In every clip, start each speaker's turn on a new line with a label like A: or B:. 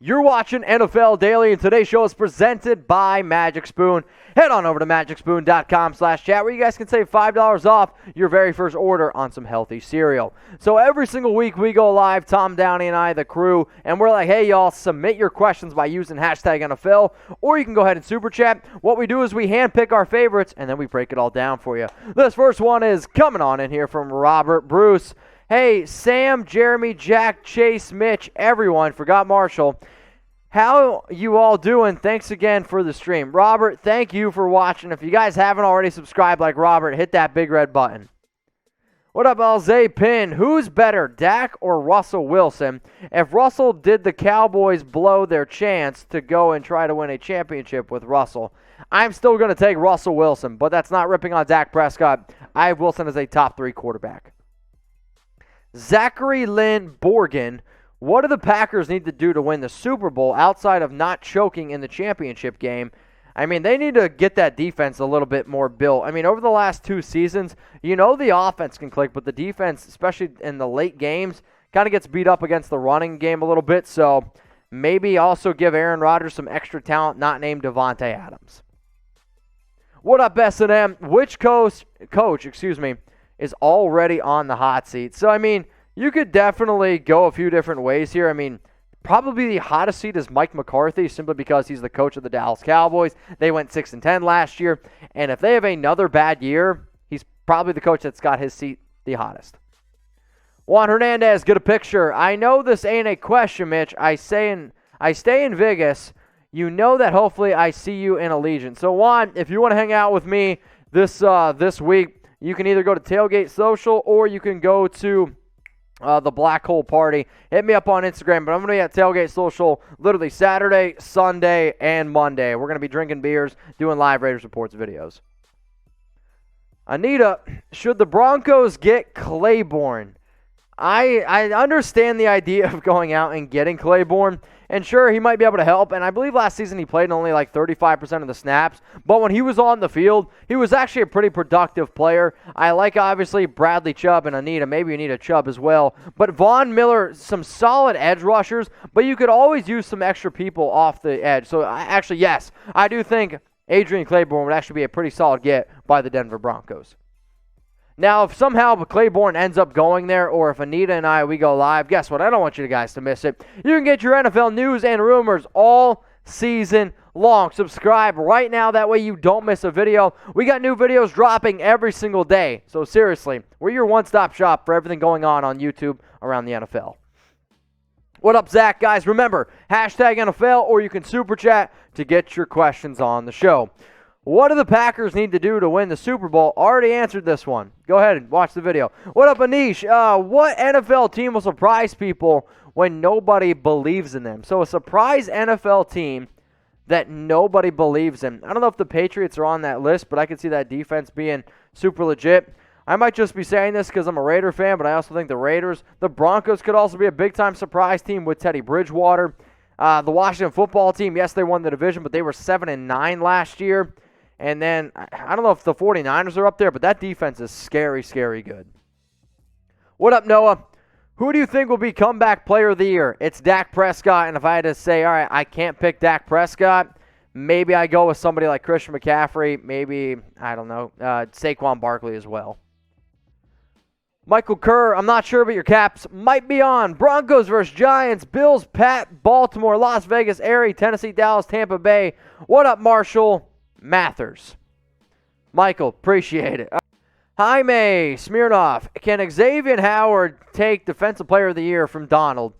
A: You're watching NFL Daily, and today's show is presented by Magic Spoon. Head on over to magicspoon.com/chat where you guys can save $5 off your very first order on some healthy cereal. So every single week we go live, Tom Downey and I, the crew, and we're like, hey, y'all, submit your questions by using hashtag NFL, or you can go ahead and super chat. What we do is we handpick our favorites, and then we break it all down for you. This first one is coming on in here from Robert Bruce. Hey, Sam, Jeremy, Jack, Chase, Mitch, everyone, forgot Marshall. How you all doing? Thanks again for the stream. Robert, thank you for watching. If you guys haven't already subscribed like Robert, hit that big red button. What up, Alzay Pin? Who's better, Dak or Russell Wilson? If Russell did the Cowboys blow their chance to go and try to win a championship with Russell, I'm still going to take Russell Wilson, but that's not ripping on Dak Prescott. I have Wilson as a top 3 quarterback. Zachary Lynn Borgen, what do the Packers need to do to win the Super Bowl outside of not choking in the championship game? I mean, they need to get that defense a little bit more built. I mean, over the last 2 seasons, you know the offense can click, but the defense, especially in the late games, kind of gets beat up against the running game a little bit. So maybe also give Aaron Rodgers some extra talent not named Devontae Adams. What up, S&M? Which coach, is already on the hot seat? So, I mean, you could definitely go a few different ways here. I mean, probably the hottest seat is Mike McCarthy, simply because he's the coach of the Dallas Cowboys. They went 6-10 last year, and if they have another bad year, he's probably the coach that's got his seat the hottest. Juan Hernandez, get a picture. I know this ain't a question, Mitch. I stay in Vegas. You know that hopefully I see you in Allegiant. So, Juan, if you want to hang out with me this week, you can either go to Tailgate Social or you can go to the Black Hole Party. Hit me up on Instagram, but I'm going to be at Tailgate Social literally Saturday, Sunday, and Monday. We're going to be drinking beers, doing live Raiders Reports videos. Anita, should the Broncos get Clayborn? I understand the idea of going out and getting Clayborn, and sure, he might be able to help, and I believe last season he played only like 35% of the snaps, but when he was on the field, he was actually a pretty productive player. I like, obviously, Bradley Chubb and Anita. Maybe you need a Chubb as well, but Von Miller, some solid edge rushers, but you could always use some extra people off the edge. So, yes, I do think Adrian Clayborn would actually be a pretty solid get by the Denver Broncos. Now, if somehow Clayborn ends up going there, or if Anita and we go live, guess what? I don't want you guys to miss it. You can get your NFL news and rumors all season long. Subscribe right now. That way you don't miss a video. We got new videos dropping every single day. So seriously, we're your one-stop shop for everything going on YouTube around the NFL. What up, Zack? Guys, remember, hashtag NFL, or you can super chat to get your questions on the show. What do the Packers need to do to win the Super Bowl? Already answered this one. Go ahead and watch the video. What up, Anish? What NFL team will surprise people when nobody believes in them? So a surprise NFL team that nobody believes in. I don't know if the Patriots are on that list, but I could see that defense being super legit. I might just be saying this because I'm a Raider fan, but I also think the Broncos could also be a big-time surprise team with Teddy Bridgewater. The Washington football team, yes, they won the division, but they were 7-9 last year. And then, I don't know if the 49ers are up there, but that defense is scary, scary good. What up, Noah? Who do you think will be comeback player of the year? It's Dak Prescott, and if I had to say, all right, I can't pick Dak Prescott, maybe I go with somebody like Christian McCaffrey, maybe, I don't know, Saquon Barkley as well. Michael Kerr, I'm not sure, but your caps might be on. Broncos versus Giants, Bills, Pat, Baltimore, Las Vegas, Arie, Tennessee, Dallas, Tampa Bay. What up, Marshall Mathers? Michael, appreciate it. Jaime Smirnoff, can Xavien Howard take Defensive Player of the Year from Donald?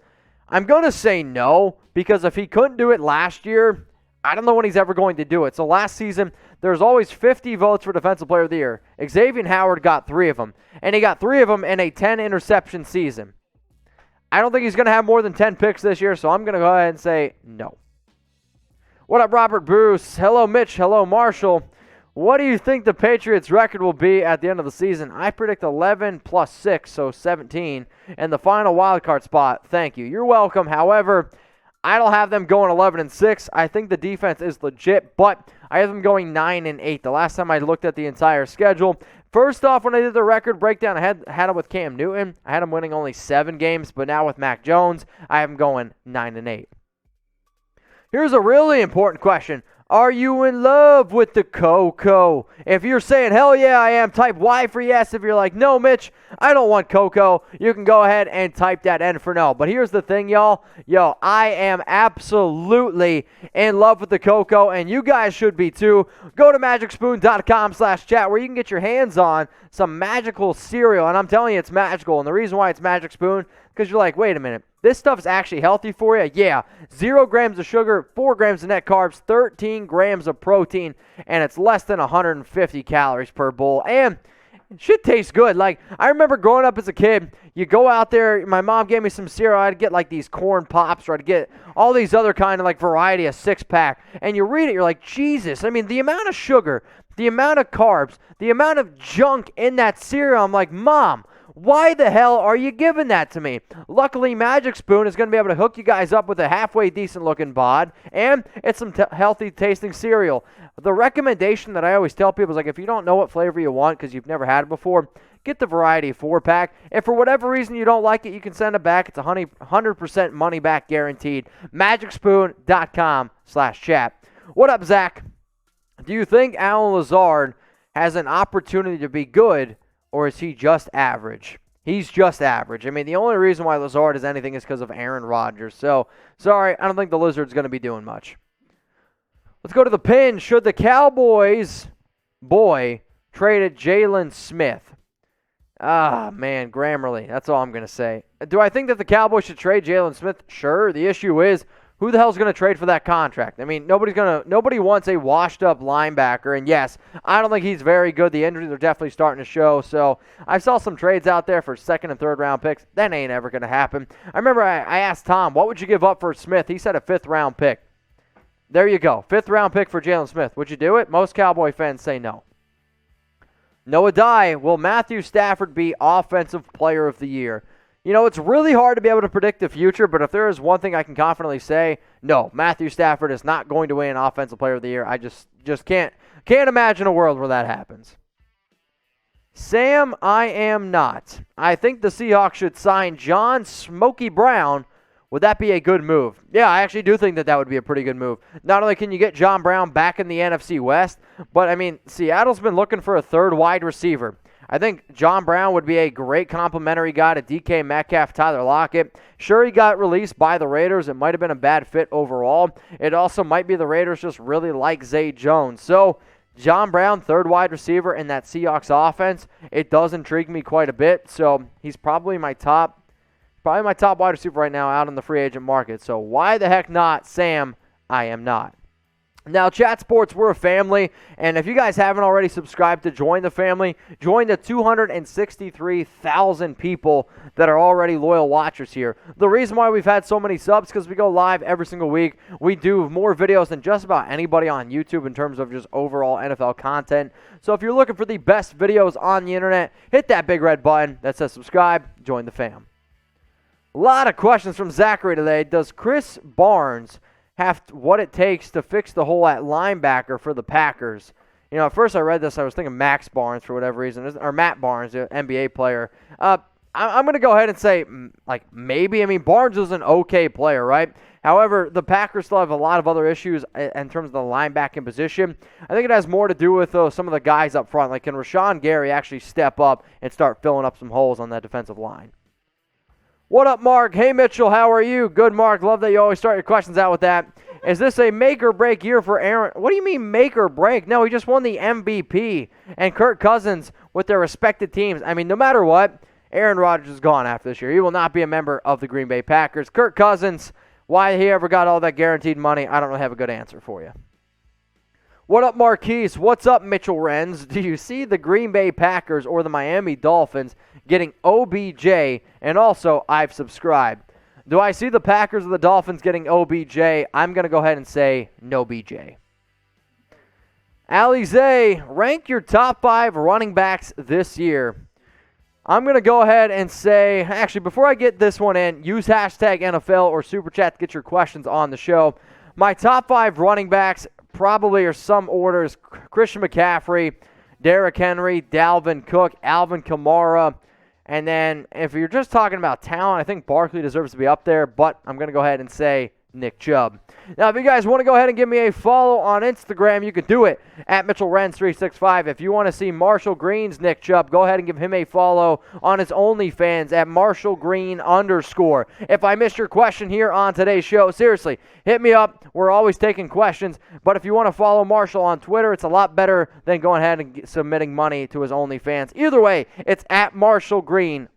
A: I'm going to say no, because if he couldn't do it last year, I don't know when he's ever going to do it. So last season, there's always 50 votes for Defensive Player of the Year. Xavien Howard got 3 of them, and he got 3 of them in a 10-interception season. I don't think he's going to have more than 10 picks this year, so I'm going to go ahead and say no. What up, Robert Bruce? Hello, Mitch. Hello, Marshall. What do you think the Patriots' record will be at the end of the season? I predict 11 plus 6, so 17, and the final wildcard spot. Thank you. You're welcome. However, I don't have them going 11-6. I think the defense is legit, but I have them going 9-8. The last time I looked at the entire schedule, first off, when I did the record breakdown, I had them with Cam Newton. I had them winning only 7 games, but now with Mac Jones, I have them going 9-8. Here's a really important question. Are you in love with the Cocoa? If you're saying, hell yeah, I am, type Y for yes. If you're like, no, Mitch, I don't want Cocoa, you can go ahead and type that N for no. But here's the thing, y'all. I am absolutely in love with the Cocoa, and you guys should be too. Go to magicspoon.com/chat where you can get your hands on some magical cereal. And I'm telling you, it's magical. And the reason why it's Magic Spoon, because you're like, wait a minute. This stuff is actually healthy for you. Yeah, 0 grams of sugar, 4 grams of net carbs, 13 grams of protein, and it's less than 150 calories per bowl. And shit tastes good. Like, I remember growing up as a kid, you go out there, my mom gave me some cereal, I'd get like these corn pops, or I'd get all these other kind of like variety of 6-pack, and you read it, you're like, Jesus, I mean, the amount of sugar, the amount of carbs, the amount of junk in that cereal, I'm like, Mom, why the hell are you giving that to me? Luckily, Magic Spoon is going to be able to hook you guys up with a halfway decent-looking bod, and it's some healthy-tasting cereal. The recommendation that I always tell people is, like, if you don't know what flavor you want because you've never had it before, get the Variety 4-pack. If for whatever reason you don't like it, you can send it back. It's 100% money-back guaranteed. MagicSpoon.com/chat. What up, Zach? Do you think Allen Lazard has an opportunity to be good, or is he just average? He's just average. I mean, the only reason why Lazard is anything is because of Aaron Rodgers. So, sorry, I don't think the Lizard's going to be doing much. Let's go to the pin. Should the Cowboys traded Jaylen Smith? Ah, man, Grammarly. That's all I'm going to say. Do I think that the Cowboys should trade Jaylen Smith? Sure. The issue is, who the hell's going to trade for that contract? I mean, nobody wants a washed-up linebacker. And yes, I don't think he's very good. The injuries are definitely starting to show. So I saw some trades out there for 2nd and 3rd round picks. That ain't ever going to happen. I remember I asked Tom, what would you give up for Smith? He said a 5th round pick. There you go. 5th round pick for Jaylen Smith. Would you do it? Most Cowboy fans say no. Noah Dye, will Matthew Stafford be Offensive Player of the Year? You know, it's really hard to be able to predict the future, but if there is one thing I can confidently say, no, Matthew Stafford is not going to win Offensive Player of the Year. I just can't imagine a world where that happens. Sam, I am not. I think the Seahawks should sign Jon Smokey Brown. Would that be a good move? Yeah, I actually do think that would be a pretty good move. Not only can you get Jon Brown back in the NFC West, but, I mean, Seattle's been looking for a 3rd wide receiver. I think Jon Brown would be a great complimentary guy to DK Metcalf, Tyler Lockett. Sure, he got released by the Raiders. It might have been a bad fit overall. It also might be the Raiders just really like Zay Jones. So, Jon Brown, 3rd wide receiver in that Seahawks offense, it does intrigue me quite a bit. So, he's probably my top wide receiver right now out on the free agent market. So, why the heck not, Sam? I am not. Now, Chat Sports, we're a family, and if you guys haven't already subscribed to join the family, join the 263,000 people that are already loyal watchers here. The reason why we've had so many subs is because we go live every single week. We do more videos than just about anybody on YouTube in terms of just overall NFL content. So if you're looking for the best videos on the internet, hit that big red button that says subscribe, join the fam. A lot of questions from Zachary today. Does Krys Barnes have what it takes to fix the hole at linebacker for the Packers? You know, at first I read this, I was thinking Max Barnes for whatever reason, or Matt Barnes, the NBA player. I'm going to go ahead and say, like, maybe. I mean, Barnes is an okay player, right? However, the Packers still have a lot of other issues in terms of the linebacking position. I think it has more to do with some of the guys up front. Like, can Rashawn Gary actually step up and start filling up some holes on that defensive line? What up, Mark? Hey, Mitchell, how are you? Good, Mark. Love that you always start your questions out with that. Is this a make-or-break year for Aaron? What do you mean make-or-break? No, he just won the MVP. And Kirk Cousins with their respected teams. I mean, no matter what, Aaron Rodgers is gone after this year. He will not be a member of the Green Bay Packers. Kirk Cousins, why he ever got all that guaranteed money, I don't really have a good answer for you. What up, Marquise? What's up, Mitchell Renz? Do you see the Green Bay Packers or the Miami Dolphins getting OBJ? And also, I've subscribed. Do I see the Packers or the Dolphins getting OBJ? I'm going to go ahead and say no BJ. Alize, rank your top 5 running backs this year. I'm going to go ahead and say, actually, before I get this one in, use hashtag NFL or Super Chat to get your questions on the show. My top 5 running backs probably are some orders: Christian McCaffrey, Derrick Henry, Dalvin Cook, Alvin Kamara. And then if you're just talking about talent, I think Barkley deserves to be up there, but I'm going to go ahead and say Nick Chubb. Now, if you guys want to go ahead and give me a follow on Instagram, you can do it at MitchellRenz365. If you want to see Marshall Green's Nick Chubb, go ahead and give him a follow on his OnlyFans at MarshallGreen_. If I missed your question here on today's show, seriously, hit me up. We're always taking questions. But if you want to follow Marshall on Twitter, it's a lot better than going ahead and submitting money to his OnlyFans. Either way, it's at MarshallGreen_.